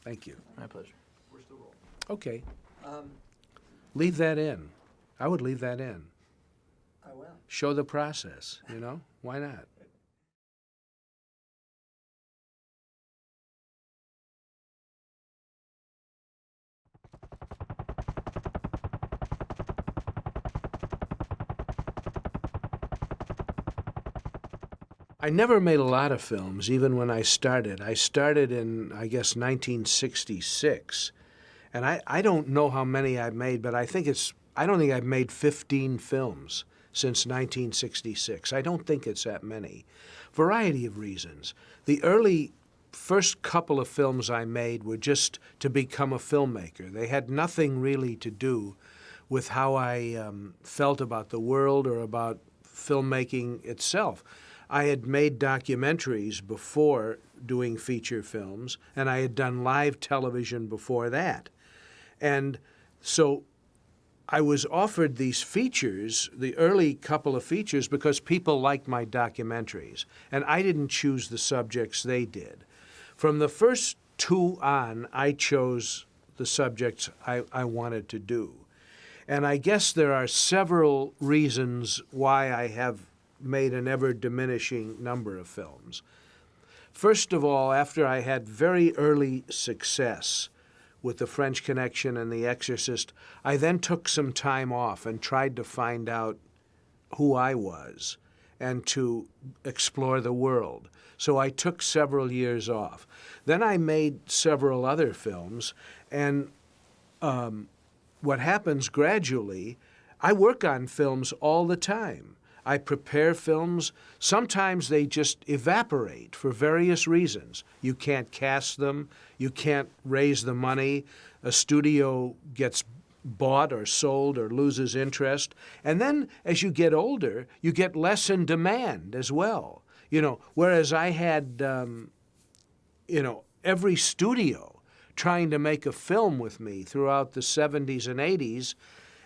Thank you. My pleasure. Where's the roll? Okay. Um, Leave that in. I would leave that in. I will. Show the process, you know? Why not? I never made a lot of films, even when I started. I started in, I guess, 1966. And I don't know how many I've made, but I don't think I've made 15 films since 1966. I don't think it's that many. Variety of reasons. The early first couple of films I made were just to become a filmmaker. They had nothing really to do with how I felt about the world or about filmmaking itself. I had made documentaries before doing feature films, and I had done live television before that. And so I was offered these features, the early couple of features, because people liked my documentaries, and I didn't choose the subjects, they did. From the first two on, I chose the subjects I wanted to do. And I guess there are several reasons why I have made an ever-diminishing number of films. First of all, after I had very early success with The French Connection and The Exorcist, I then took some time off and tried to find out who I was and to explore the world. So I took several years off. Then I made several other films, and what happens gradually, I work on films all the time. I prepare films. Sometimes they just evaporate for various reasons. You can't cast them. You can't raise the money. A studio gets bought or sold or loses interest. And then as you get older, you get less in demand as well. You know, whereas I had, every studio trying to make a film with me throughout the 70s and 80s,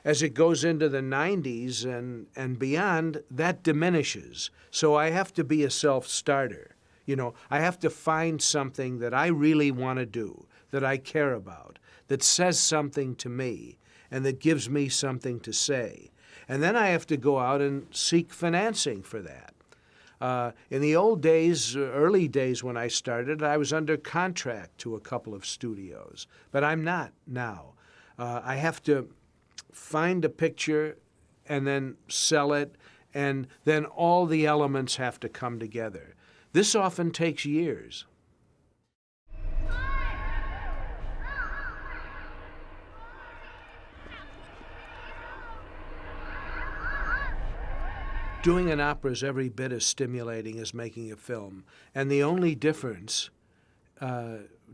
as it goes into the 90s and beyond, that diminishes. So I have to be a self-starter. You know, I have to find something that I really want to do, that I care about, that says something to me, and that gives me something to say. And then I have to go out and seek financing for that. In the old days, early days when I started, I was under contract to a couple of studios, but I'm not now. I have to find a picture and then sell it, and then all the elements have to come together. This often takes years. Doing an opera is every bit as stimulating as making a film, and the only difference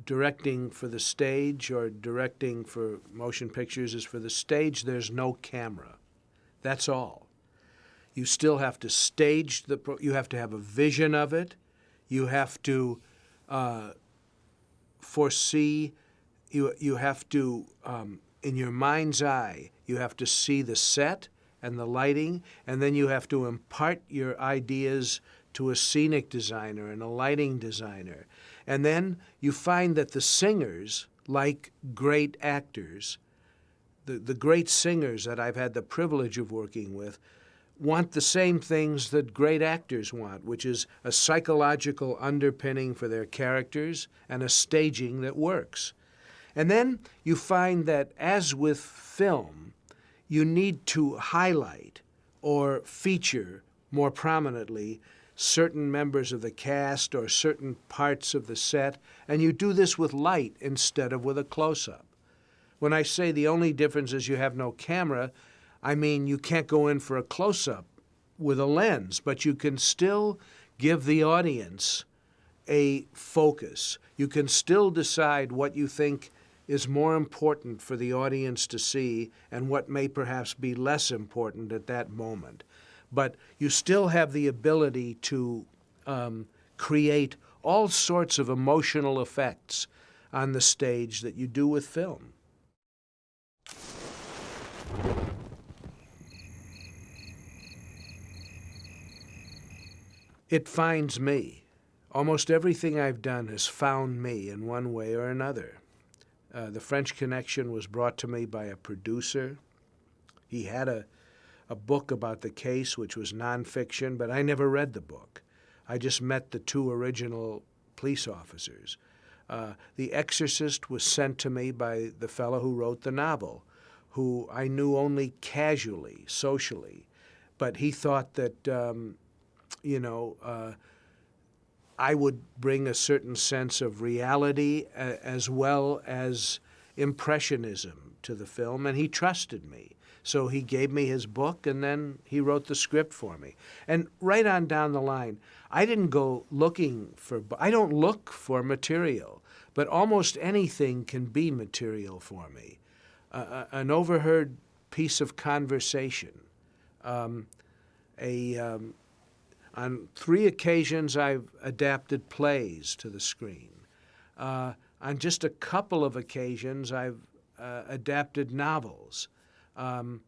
directing for the stage or directing for motion pictures is for the stage there's no camera. That's all. You still have to stage you have to have a vision of it. You have to foresee, you have to, in your mind's eye, you have to see the set and the lighting, and then you have to impart your ideas to a scenic designer and a lighting designer. And then you find that the singers, like great actors, the great singers that I've had the privilege of working with, want the same things that great actors want, which is a psychological underpinning for their characters and a staging that works. And then you find that, as with film, you need to highlight or feature more prominently certain members of the cast or certain parts of the set, and you do this with light instead of with a close-up. When I say the only difference is you have no camera, I mean you can't go in for a close-up with a lens, but you can still give the audience a focus. You can still decide what you think is more important for the audience to see and what may perhaps be less important at that moment. But you still have the ability to create all sorts of emotional effects on the stage that you do with film. It finds me. Almost everything I've done has found me in one way or another. The French Connection was brought to me by a producer. He had a book about the case, which was nonfiction, but I never read the book. I just met the two original police officers. The Exorcist was sent to me by the fellow who wrote the novel, who I knew only casually, socially, but he thought that, I would bring a certain sense of reality as well as impressionism to the film, and he trusted me. So he gave me his book, and then he wrote the script for me. And right on down the line, I didn't go looking for, I don't look for material, but almost anything can be material for me. An overheard piece of conversation. On 3 occasions, I've adapted plays to the screen. On just a couple of occasions, I've adapted novels. The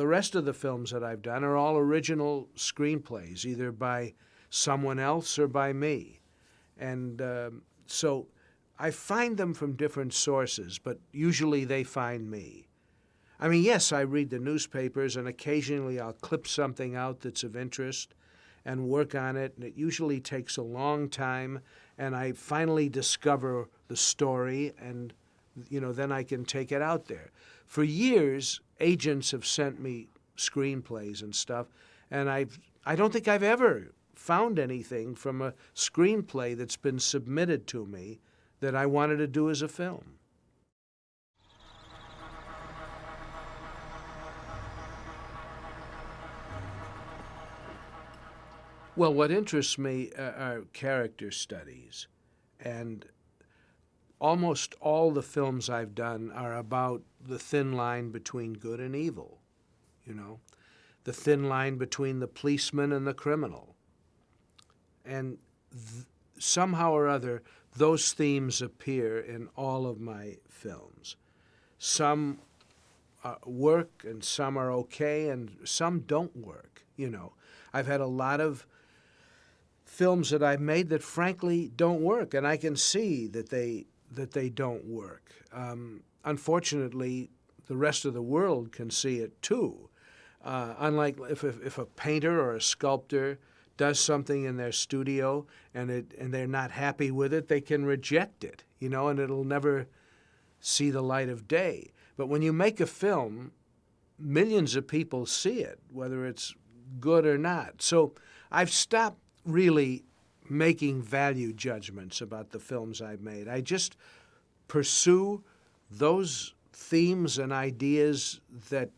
rest of the films that I've done are all original screenplays, either by someone else or by me. And so I find them from different sources, but usually they find me. I mean, yes, I read the newspapers, and occasionally I'll clip something out that's of interest and work on it, and it usually takes a long time, and I finally discover the story, and then I can take it out there. For years, agents have sent me screenplays and stuff, and I don't think I've ever found anything from a screenplay that's been submitted to me that I wanted to do as a film. Well, what interests me are character studies, and almost all the films I've done are about the thin line between good and evil, the thin line between the policeman and the criminal. And somehow or other, those themes appear in all of my films. Some work, and some are okay, and some don't work, I've had a lot of films that I've made that frankly don't work, and I can see that they don't work. Unfortunately, the rest of the world can see it too. Unlike if a painter or a sculptor does something in their studio and they're not happy with it, they can reject it, and it'll never see the light of day. But when you make a film, millions of people see it, whether it's good or not. So I've stopped really making value judgments about the films I've made. I just pursue those themes and ideas that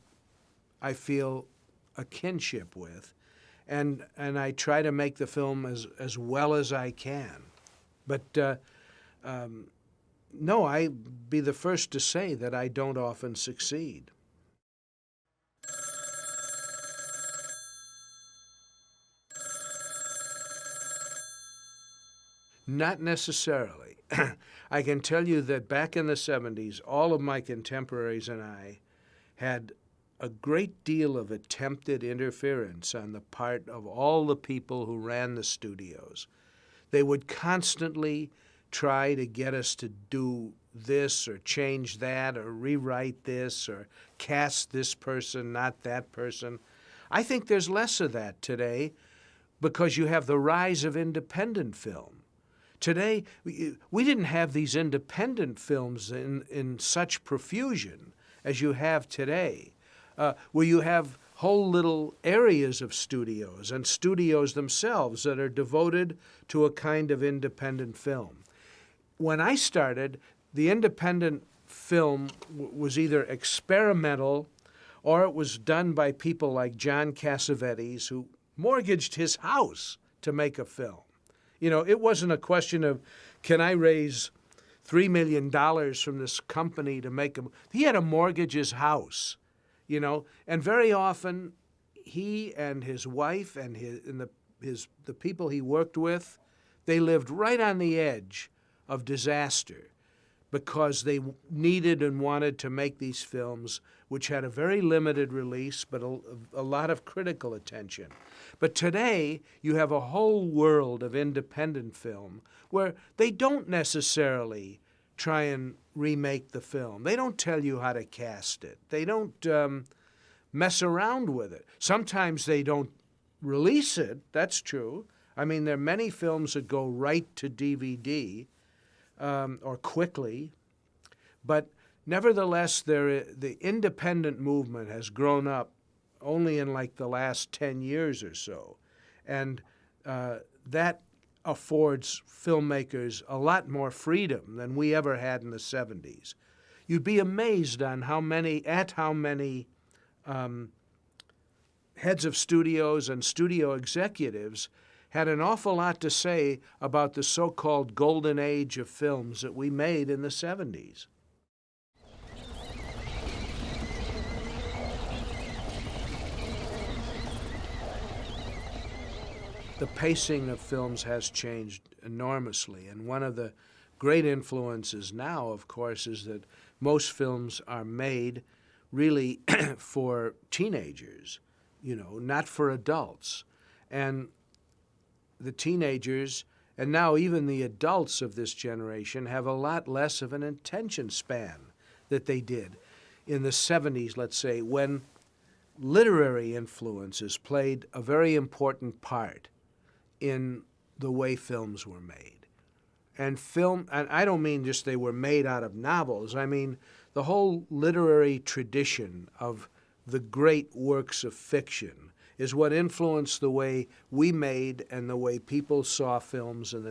I feel a kinship with, and I try to make the film as well as I can. But no, I'd be the first to say that I don't often succeed. Not necessarily. I can tell you that back in the 70s, all of my contemporaries and I had a great deal of attempted interference on the part of all the people who ran the studios. They would constantly try to get us to do this or change that or rewrite this or cast this person, not that person. I think there's less of that today because you have the rise of independent film. Today, we didn't have these independent films in such profusion as you have today, where you have whole little areas of studios and studios themselves that are devoted to a kind of independent film. When I started, the independent film was either experimental or it was done by people like John Cassavetes, who mortgaged his house to make a film. It wasn't a question of, can I raise $3 million from this company to make him? He had to mortgage his house, and very often he and his wife and the people he worked with, they lived right on the edge of disaster because they needed and wanted to make these films, which had a very limited release, but a lot of critical attention. But today, you have a whole world of independent film where they don't necessarily try and remake the film. They don't tell you how to cast it. They don't mess around with it. Sometimes they don't release it, that's true. I mean, there are many films that go right to DVD or quickly, but nevertheless, the independent movement has grown up only in like the last 10 years or so. And that affords filmmakers a lot more freedom than we ever had in the 70s. You'd be amazed on how many heads of studios and studio executives had an awful lot to say about the so-called golden age of films that we made in the 70s. The pacing of films has changed enormously, and one of the great influences now, of course, is that most films are made really for teenagers, not for adults. And the teenagers, and now even the adults of this generation, have a lot less of an attention span that they did in the 70s, let's say, when literary influences played a very important part in the way films were made. And I don't mean just they were made out of novels. I mean the whole literary tradition of the great works of fiction is what influenced the way we made and the way people saw films from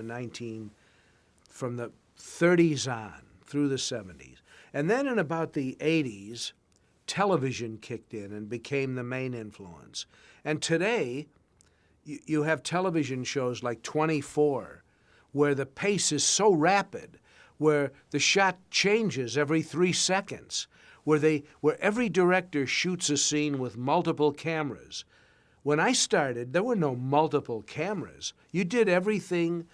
the 30s on through the 70s. And then in about the 80s, television kicked in and became the main influence. And today, you have television shows like 24, where the pace is so rapid, where the shot changes every 3 seconds, where every director shoots a scene with multiple cameras. When I started, there were no multiple cameras. You did everything.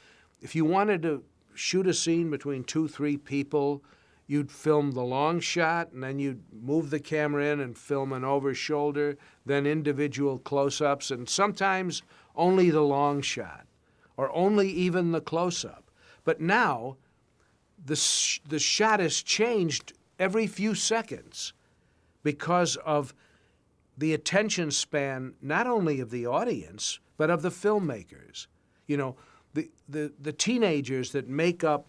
If you wanted to shoot a scene between 2-3 people, you'd film the long shot, and then you'd move the camera in and film an over shoulder, then individual close-ups, and sometimes only the long shot, or only even the close-up. But now, the shot has changed every few seconds because of the attention span, not only of the audience, but of the filmmakers. The teenagers that make up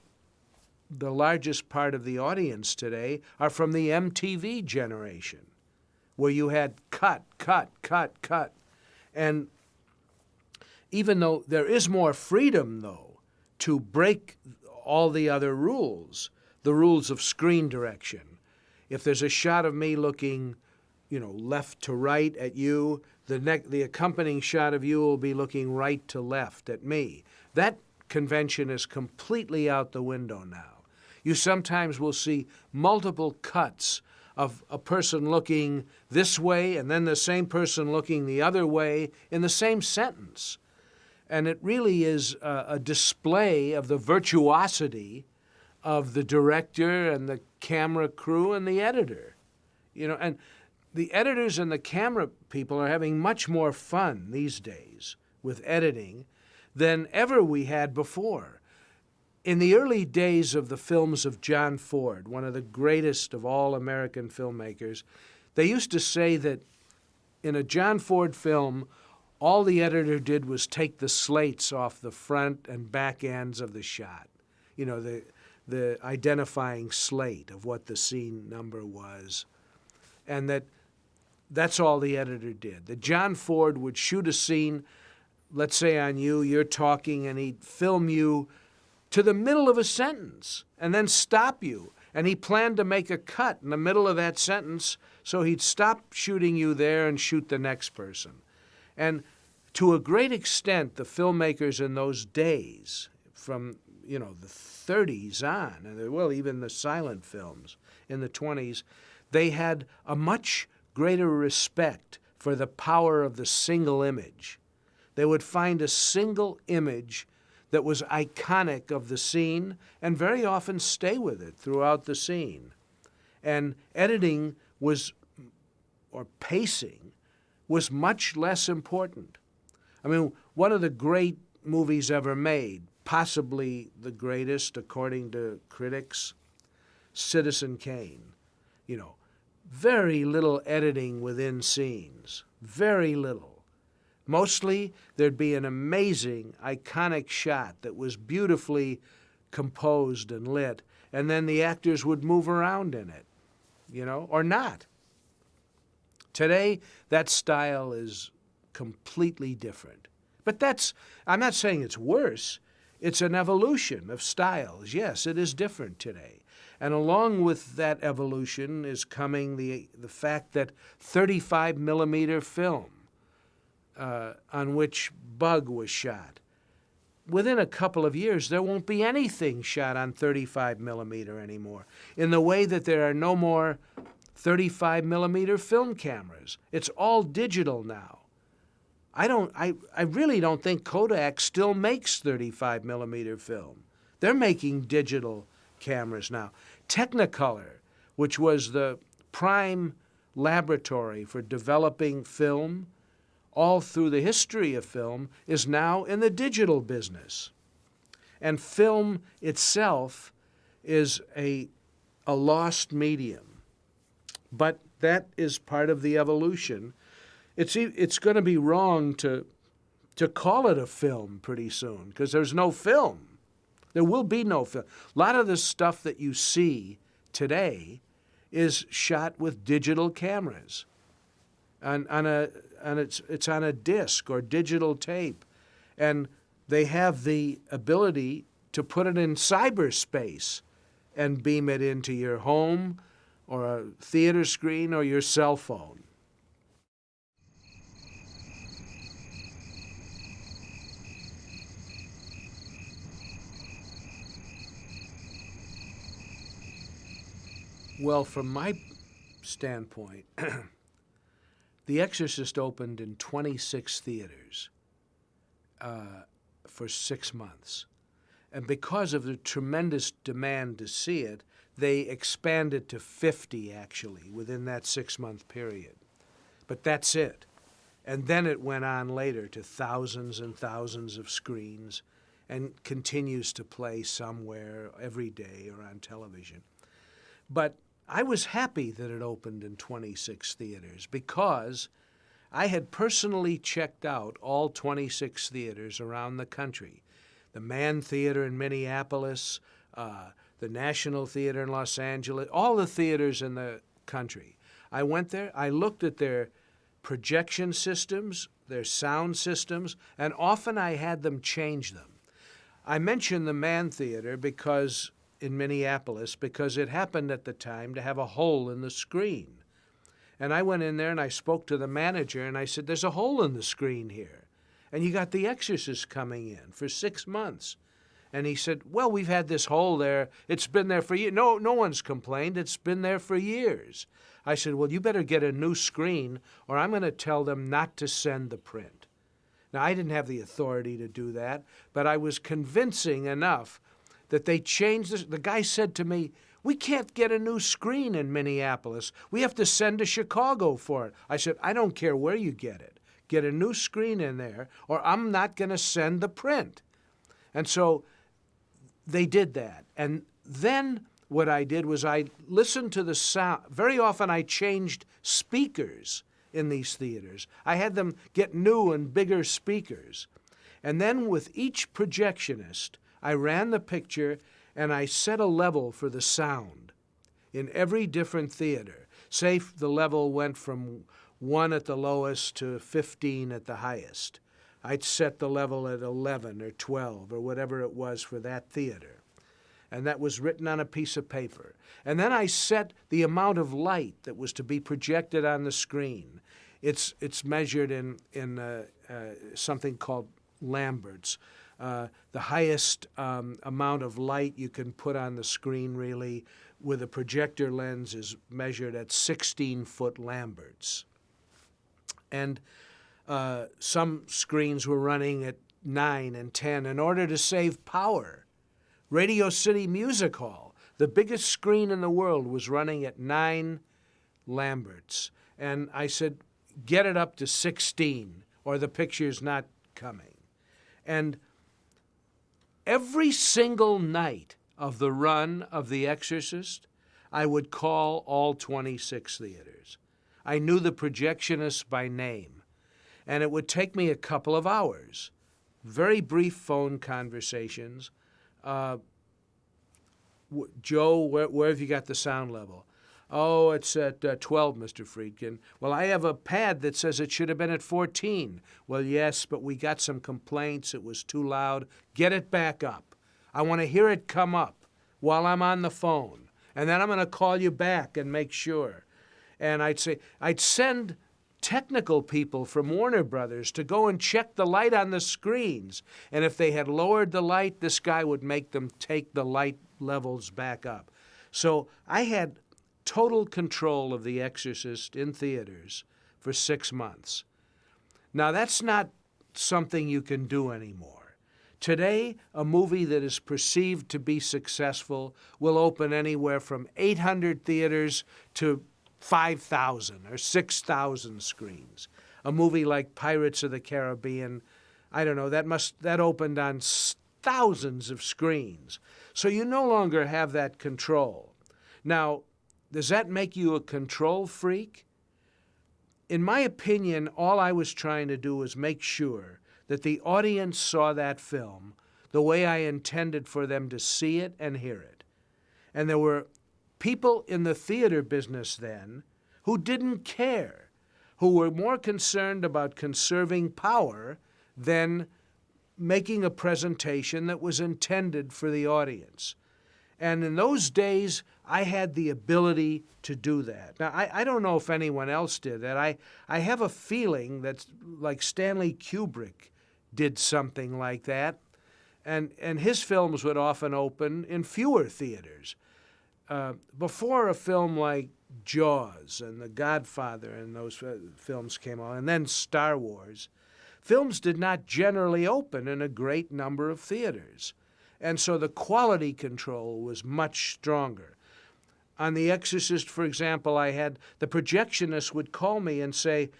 the largest part of the audience today are from the MTV generation, where you had cut. And even though there is more freedom, though, to break all the other rules, the rules of screen direction. If there's a shot of me looking, left to right at you, the accompanying shot of you will be looking right to left at me. That convention is completely out the window now. You sometimes will see multiple cuts of a person looking this way and then the same person looking the other way in the same sentence. And it really is a display of the virtuosity of the director and the camera crew and the editor. And the editors and the camera people are having much more fun these days with editing than ever we had before. In the early days of the films of John Ford, one of the greatest of all American filmmakers, they used to say that in a John Ford film, all the editor did was take the slates off the front and back ends of the shot, the identifying slate of what the scene number was, and that's all the editor did. That John Ford would shoot a scene, let's say on you're talking, and he'd film you to the middle of a sentence and then stop you. And he planned to make a cut in the middle of that sentence, so he'd stop shooting you there and shoot the next person. And to a great extent, the filmmakers in those days, from the 30s on, and even the silent films in the 20s, they had a much greater respect for the power of the single image. They would find a single image that was iconic of the scene and very often stay with it throughout the scene. And editing or pacing was much less important. I mean, one of the great movies ever made, possibly the greatest according to critics, Citizen Kane. You know, very little editing within scenes, very little. Mostly there'd be an amazing, iconic shot that was beautifully composed and lit, and then the actors would move around in it, you know, or not. Today, that style is completely different. But I'm not saying it's worse. It's an evolution of styles. Yes, it is different today. And along with that evolution is coming the fact that 35 millimeter film, on which Bug was shot, within a couple of years, there won't be anything shot on 35 millimeter anymore, in the way that there are no more 35 millimeter film cameras. It's all digital now. I really don't think Kodak still makes 35 millimeter film. They're making digital cameras now. Technicolor, which was the prime laboratory for developing film all through the history of film, is now in the digital business. And film itself is a lost medium. But that is part of the evolution. It's going to be wrong to call it a film pretty soon, because there's no film. There will be no film. A lot of the stuff that you see today is shot with digital cameras. And it's on a disc or digital tape. And they have the ability to put it in cyberspace and beam it into your home or a theater screen or your cell phone. Well, from my standpoint, The Exorcist opened in 26 theaters for 6 months. And because of the tremendous demand to see it, they expanded to 50, actually, within that 6-month period. But that's it. And then it went on later to thousands and thousands of screens and continues to play somewhere every day or on television. But I was happy that it opened in 26 theaters because I had personally checked out all 26 theaters around the country. The Mann Theater in Minneapolis, the National Theater in Los Angeles, all the theaters in the country. I went there, I looked at their projection systems, their sound systems, and often I had them change them. I mention the Mann Theater in Minneapolis because it happened at the time to have a hole in the screen. And I went in there and I spoke to the manager and I said, "There's a hole in the screen here. And you got The Exorcist coming in for 6 months." And he said, "Well, we've had this hole there. It's been there for years." No one's complained. It's been there for years. I said, "Well, you better get a new screen or I'm going to tell them not to send the print." Now, I didn't have the authority to do that, but I was convincing enough that they changed this. The guy said to me, "We can't get a new screen in Minneapolis. We have to send to Chicago for it." I said, "I don't care where you get it. Get a new screen in there, or I'm not going to send the print." And so they did that. And then what I did was I listened to the sound. Very often I changed speakers in these theaters. I had them get new and bigger speakers. And then with each projectionist, I ran the picture and I set a level for the sound in every different theater. Say the level went from 1 at the lowest to 15 at the highest. I'd set the level at 11 or 12 or whatever it was for that theater. And that was written on a piece of paper. And then I set the amount of light that was to be projected on the screen. It's measured in something called Lambert's. The highest amount of light you can put on the screen, really, with a projector lens is measured at 16-foot Lambert's. And some screens were running at 9 and 10 in order to save power. Radio City Music Hall, the biggest screen in the world, was running at 9 Lambert's. And I said, "Get it up to 16 or the picture's not coming." And every single night of the run of The Exorcist, I would call all 26 theaters. I knew the projectionists by name, and it would take me a couple of hours. Very brief phone conversations. Joe, where have you got the sound level? Oh, it's at 12, Mr. Friedkin. Well, I have a pad that says it should have been at 14. Well, yes, but we got some complaints. It was too loud. Get it back up. I want to hear it come up while I'm on the phone. And then I'm going to call you back and make sure. And I'd send technical people from Warner Brothers to go and check the light on the screens. And if they had lowered the light, this guy would make them take the light levels back up. So I had total control of The Exorcist in theaters for 6 months. Now, that's not something you can do anymore. Today, a movie that is perceived to be successful will open anywhere from 800 theaters to 5,000 or 6,000 screens. A movie like Pirates of the Caribbean, I don't know, that opened on thousands of screens. So you no longer have that control. Now, does that make you a control freak? In my opinion, all I was trying to do was make sure that the audience saw that film the way I intended for them to see it and hear it. And there were people in the theater business then who didn't care, who were more concerned about conserving power than making a presentation that was intended for the audience. And in those days, I had the ability to do that. Now, I don't know if anyone else did that. I have a feeling that, like, Stanley Kubrick did something like that, and his films would often open in fewer theaters. Before a film like Jaws and The Godfather and those films came out, and then Star Wars, films did not generally open in a great number of theaters. And so the quality control was much stronger. On The Exorcist, for example, I had the projectionist would call me and say,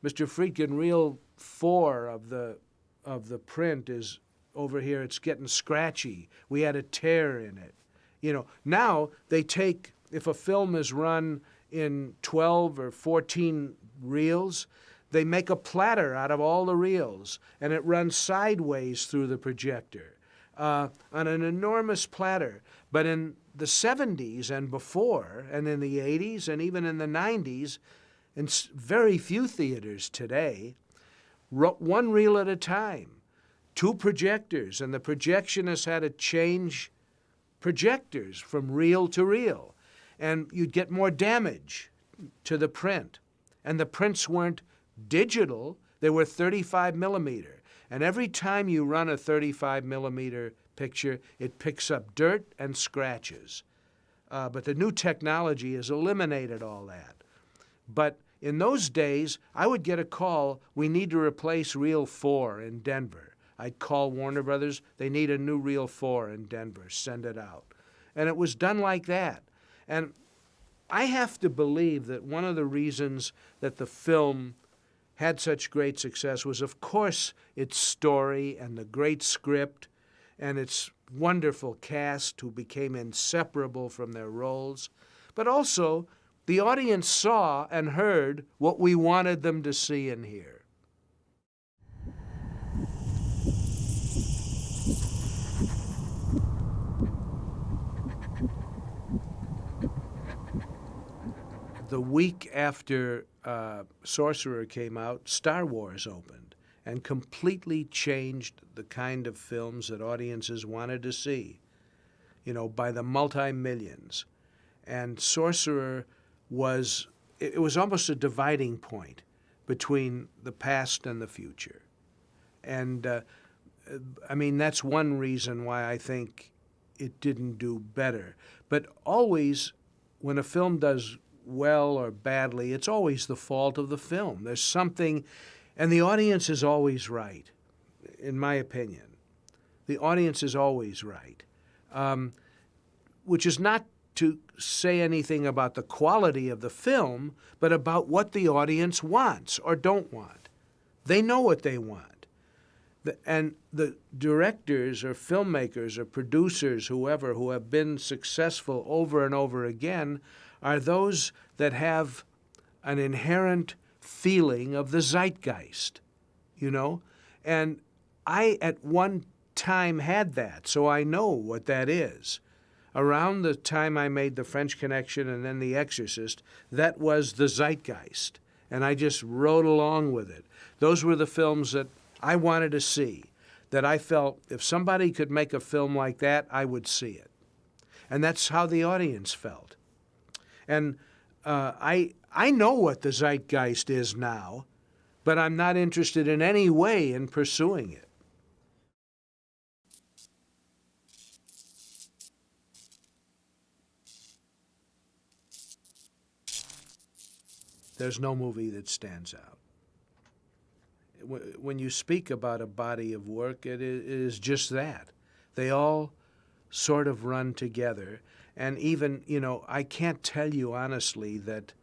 Mr. Friedkin, reel 4 of the print is over here. It's getting scratchy. We had a tear in it. You know, now they take, if a film is run in 12 or 14 reels, they make a platter out of all the reels, and it runs sideways through the projector. On an enormous platter. But in the 70s and before, and in the 80s and even in the 90s, in very few theaters today, one reel at a time, 2 projectors, and the projectionist had to change projectors from reel to reel. And you'd get more damage to the print. And the prints weren't digital, they were 35 millimeter. And every time you run a 35 millimeter picture, it picks up dirt and scratches. But the new technology has eliminated all that. But in those days, I would get a call, we need to replace reel 4 in Denver. I'd call Warner Brothers, they need a new reel 4 in Denver, send it out. And it was done like that. And I have to believe that one of the reasons that the film had such great success was, of course, its story and the great script and its wonderful cast who became inseparable from their roles, but also the audience saw and heard what we wanted them to see and hear. The week after Sorcerer came out, Star Wars opened and completely changed the kind of films that audiences wanted to see, you know, by the multi-millions. And Sorcerer was almost a dividing point between the past and the future. And, I mean, that's one reason why I think it didn't do better. But always, when a film does well or badly, it's always the fault of the film. There's something, and the audience is always right, in my opinion. The audience is always right, which is not to say anything about the quality of the film, but about what the audience wants or don't want. They know what they want. And the directors or filmmakers or producers, whoever, who have been successful over and over again are those that have an inherent feeling of the zeitgeist, you know? And I, at one time, had that, so I know what that is. Around the time I made The French Connection and then The Exorcist, that was the zeitgeist, and I just rode along with it. Those were the films that I wanted to see, that I felt if somebody could make a film like that, I would see it. And that's how the audience felt. And I know what the zeitgeist is now, but I'm not interested in any way in pursuing it. There's no movie that stands out. When you speak about a body of work, it is just that. They all sort of run together. And even, you know, I can't tell you honestly that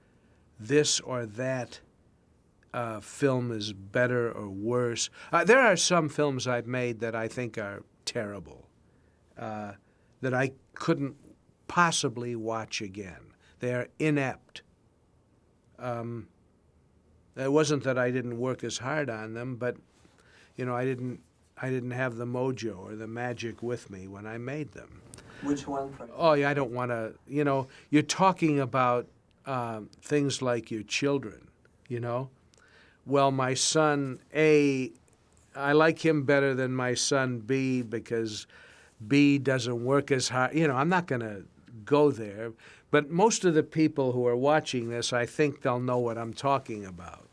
this or that film is better or worse. There are some films I've made that I think are terrible, that I couldn't possibly watch again. They are inept. It wasn't that I didn't work as hard on them, but you know, I didn't have the mojo or the magic with me when I made them. Which one, for example? Oh, yeah, I don't want to, you know, you're talking about things like your children, you know? Well, my son A, I like him better than my son B because B doesn't work as hard. You know, I'm not going to go there. But most of the people who are watching this, I think they'll know what I'm talking about.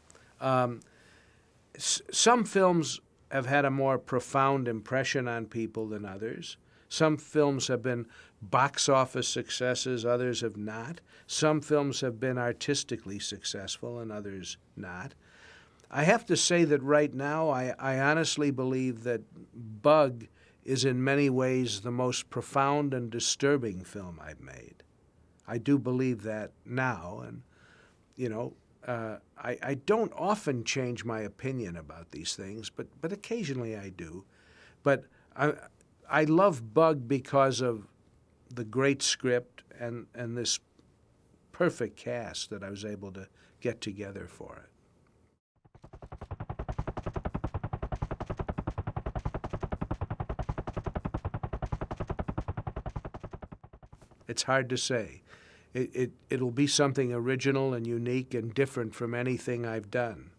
Some films have had a more profound impression on people than others. Some films have been box office successes, others have not. Some films have been artistically successful and others not. I have to say that right now, I honestly believe that Bug is in many ways the most profound and disturbing film I've made. I do believe that now, and, you know, I don't often change my opinion about these things, but occasionally I do. But I love Bug because of the great script and this perfect cast that I was able to get together for it. It's hard to say. It'll be something original and unique and different from anything I've done.